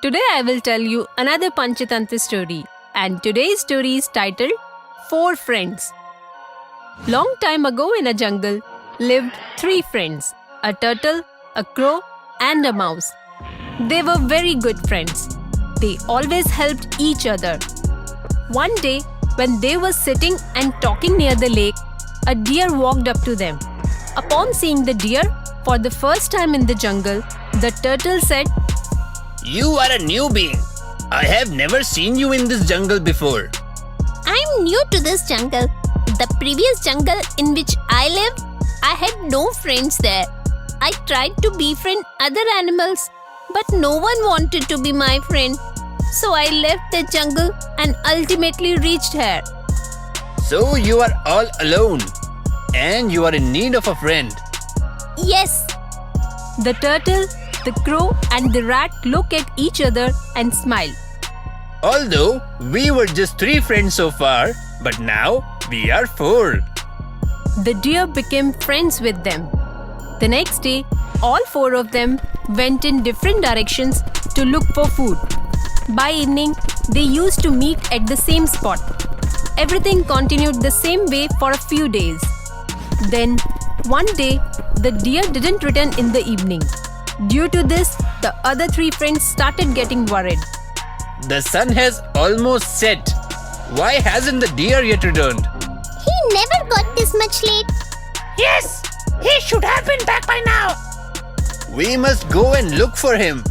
Today I will tell you another Panchatantra story, and today's story is titled Four Friends. Long time ago in a jungle lived three friends, a turtle, a crow and a mouse. They were very good friends. They always helped each other. One day, when they were sitting and talking near the lake, a deer walked up to them. Upon seeing the deer for the first time in the jungle, the turtle said, "You are a new being. I have never seen you in this jungle before." I'm new to this jungle. The previous jungle in which I lived, I had no friends there. I tried to befriend other animals, but no one wanted to be my friend. So I left the jungle and ultimately reached here. So you are all alone and you are in need of a friend. Yes, The turtle, the crow and the rat look at each other and smile. Although we were just three friends so far, but now we are four. The deer became friends with them. The next day, all four of them went in different directions to look for food. By evening, they used to meet at the same spot. Everything continued the same way for a few days. Then, one day, the deer didn't return in the evening. Due to this, the other three friends started getting worried. The sun has almost set. Why hasn't the deer yet returned? he never got this much late. Yes, he should have been back by now. We must go and look for him.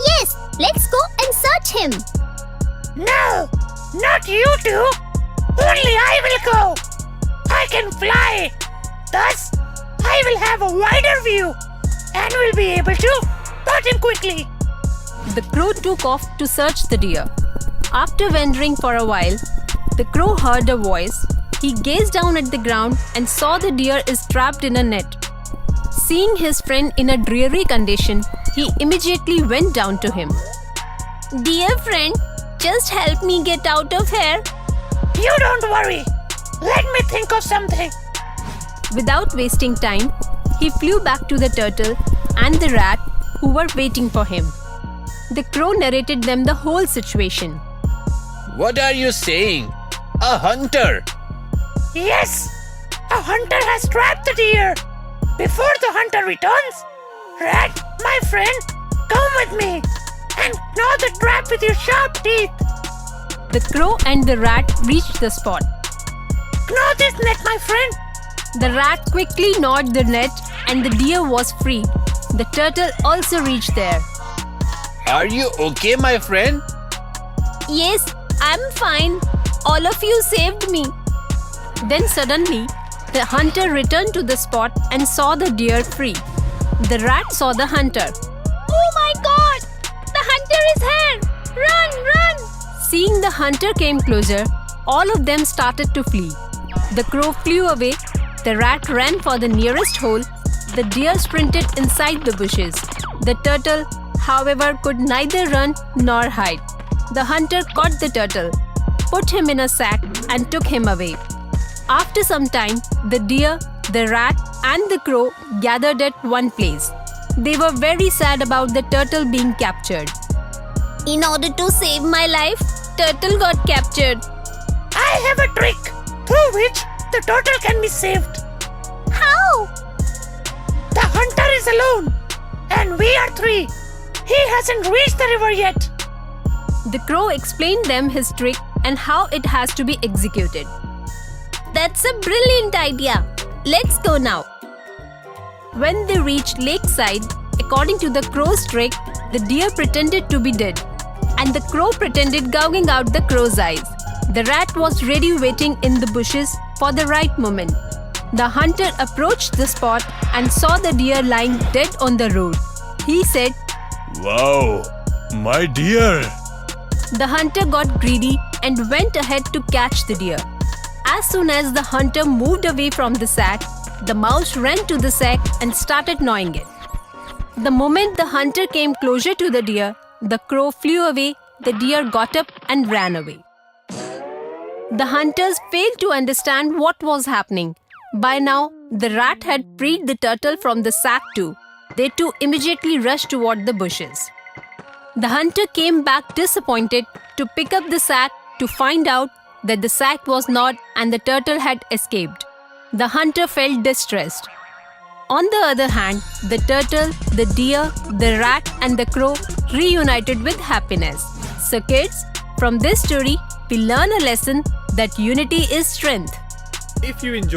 Yes, let's go and search him. No, not you two. Only I will go. I can fly. Thus, I will have a wider view and will be able to spot him quickly. The crow took off to search the deer. After wandering for a while, the crow heard a voice. He gazed down at the ground and saw the deer is trapped in a net. Seeing his friend in a dreary condition, he immediately went down to him. Dear friend, just help me get out of here. You don't worry. Let me think of something. Without wasting time, he flew back to the turtle and the rat who were waiting for him. The crow narrated them the whole situation. What are you saying? A hunter? Yes, a hunter has trapped the deer. Before the hunter returns, Rat, my friend, come with me and gnaw the trap with your sharp teeth. The crow and the rat reached the spot. Gnaw this net, my friend. The rat quickly gnawed the net and the deer was free. The turtle also reached there. Are you okay, my friend? Yes, I'm fine. All of you saved me. Then suddenly, the hunter returned to the spot and saw the deer free. The rat saw the hunter. Oh my god! The hunter is here! Run, run! Seeing the hunter came closer, all of them started to flee. The crow flew away, the rat ran for the nearest hole, the deer sprinted inside the bushes. The turtle, however, could neither run nor hide. The hunter caught the turtle, put him in a sack and took him away. After some time, the deer, the rat and the crow gathered at one place. They were very sad about the turtle being captured. In order to save my life, turtle got captured. I have a trick through which the turtle can be saved. How? The hunter is alone and we are three. He hasn't reached the river yet. The crow explained them his trick and how it has to be executed. That's a brilliant idea. Let's go now. When they reached lakeside, according to the crow's trick, the deer pretended to be dead, and the crow pretended gouging out the crow's eyes. The rat was ready waiting in the bushes for the right moment. The hunter approached the spot and saw the deer lying dead on the road. He said, "Wow, my dear!" The hunter got greedy and went ahead to catch the deer. As soon as the hunter moved away from the sack, the mouse ran to the sack and started gnawing it. The moment the hunter came closer to the deer, the crow flew away, the deer got up and ran away. The hunters failed to understand what was happening. By now, the rat had freed the turtle from the sack too. They too immediately rushed toward the bushes. The hunter came back disappointed to pick up the sack to find out that the sack was not and the turtle had escaped. The hunter felt distressed. On the other hand, the turtle, the deer, the rat, and the crow reunited with happiness. So, kids, from this story, we learn a lesson that unity is strength. If you enjoyed